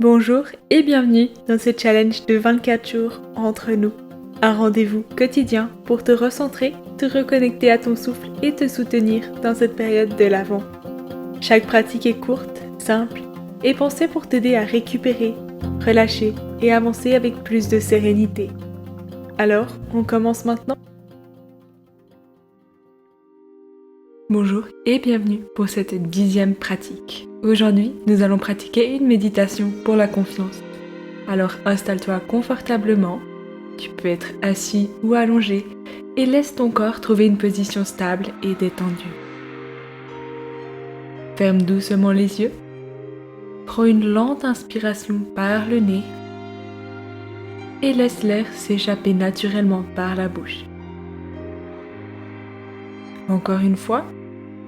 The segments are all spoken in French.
Bonjour et bienvenue dans ce challenge de 24 jours entre nous. Un rendez-vous quotidien pour te recentrer, te reconnecter à ton souffle et te soutenir dans cette période de l'Avent. Chaque pratique est courte, simple et pensée pour t'aider à récupérer, relâcher et avancer avec plus de sérénité. Alors, on commence maintenant? Bonjour et bienvenue pour cette 10e pratique. Aujourd'hui, nous allons pratiquer une méditation pour la confiance. Alors installe-toi confortablement, tu peux être assis ou allongé et laisse ton corps trouver une position stable et détendue. Ferme doucement les yeux, prends une lente inspiration par le nez et laisse l'air s'échapper naturellement par la bouche. Encore une fois,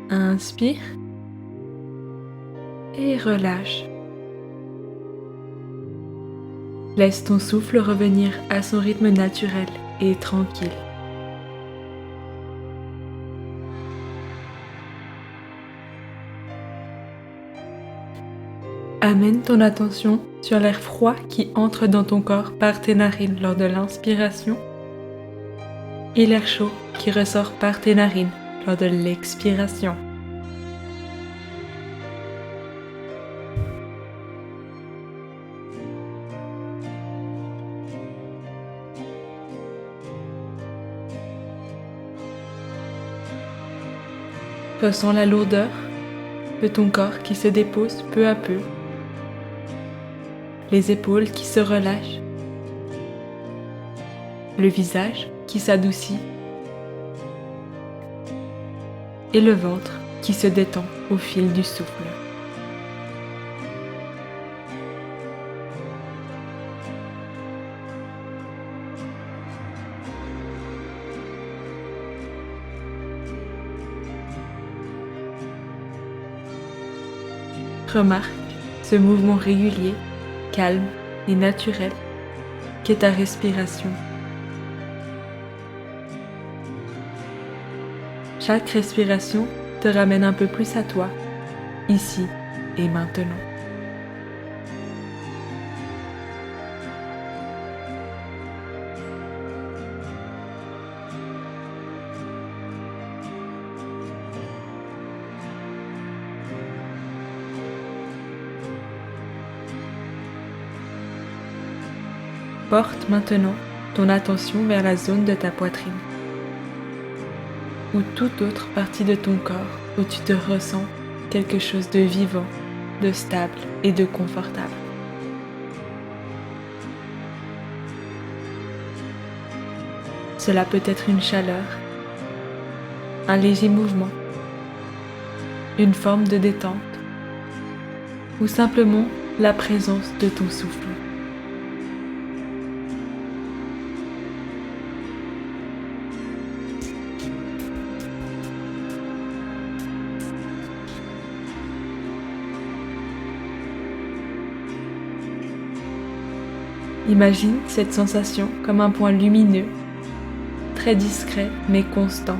inspire et relâche. Laisse ton souffle revenir à son rythme naturel et tranquille. Amène ton attention sur l'air froid qui entre dans ton corps par tes narines lors de l'inspiration et l'air chaud qui ressort par tes narines lors de l'expiration. Ressens la lourdeur de ton corps qui se dépose peu à peu, les épaules qui se relâchent, le visage qui s'adoucit et le ventre qui se détend au fil du souffle. Remarque ce mouvement régulier, calme et naturel qu'est ta respiration. Chaque respiration te ramène un peu plus à toi, ici et maintenant. Porte maintenant ton attention vers la zone de ta poitrine ou toute autre partie de ton corps où tu te ressens quelque chose de vivant, de stable et de confortable. Cela peut être une chaleur, un léger mouvement, une forme de détente ou simplement la présence de ton souffle. Imagine cette sensation comme un point lumineux, très discret mais constant.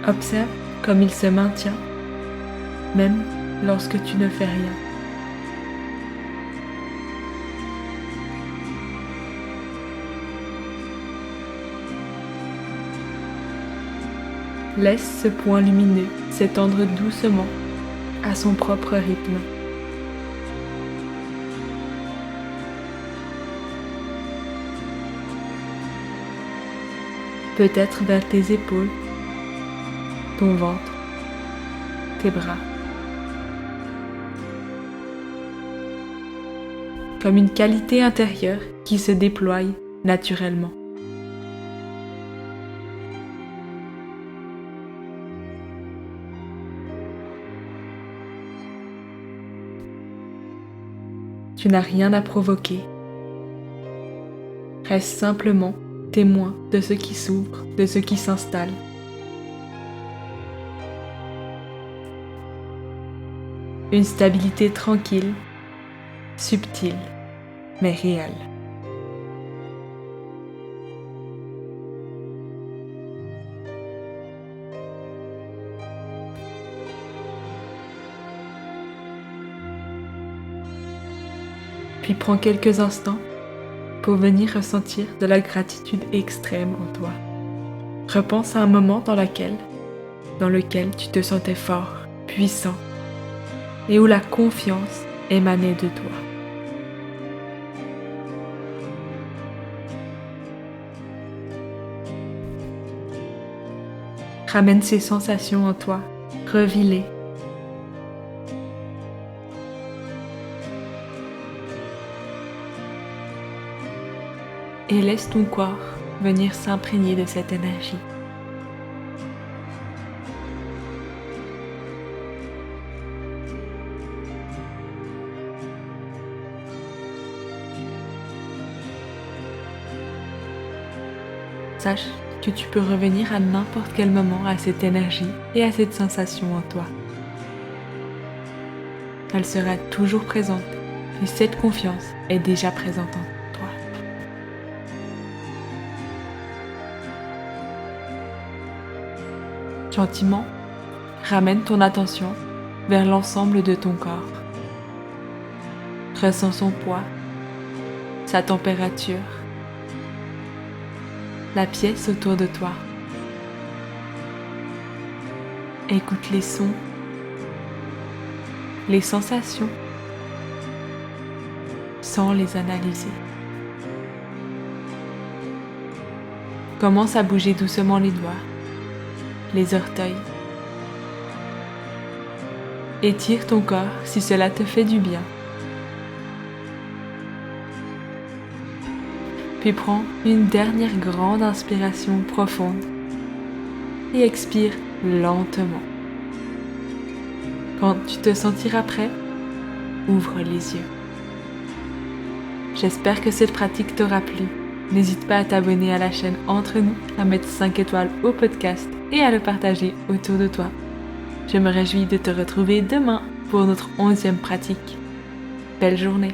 Observe comme il se maintient, même lorsque tu ne fais rien. Laisse ce point lumineux s'étendre doucement à son propre rythme. Peut-être vers tes épaules, ton ventre, tes bras. Comme une qualité intérieure qui se déploie naturellement. Tu n'as rien à provoquer. Reste simplement témoin de ce qui s'ouvre, de ce qui s'installe. Une stabilité tranquille, subtile, mais réelle. Puis prends quelques instants pour venir ressentir de la gratitude extrême en toi. Repense à un moment dans lequel tu te sentais fort, puissant, et où la confiance émanait de toi. Ramène ces sensations en toi, revis-les. Et laisse ton corps venir s'imprégner de cette énergie. Sache que tu peux revenir à n'importe quel moment à cette énergie et à cette sensation en toi. Elle sera toujours présente et cette confiance est déjà présente en toi. Gentiment, ramène ton attention vers l'ensemble de ton corps. Ressens son poids, sa température, la pièce autour de toi. Écoute les sons, les sensations, sans les analyser. Commence à bouger doucement les doigts, les orteils. Étire ton corps si cela te fait du bien. Puis prends une dernière grande inspiration profonde et expire lentement. Quand tu te sentiras prêt, ouvre les yeux. J'espère que cette pratique t'aura plu. N'hésite pas à t'abonner à la chaîne Entre nous, à mettre 5 étoiles au podcast et à le partager autour de toi. Je me réjouis de te retrouver demain pour notre 11e pratique. Belle journée!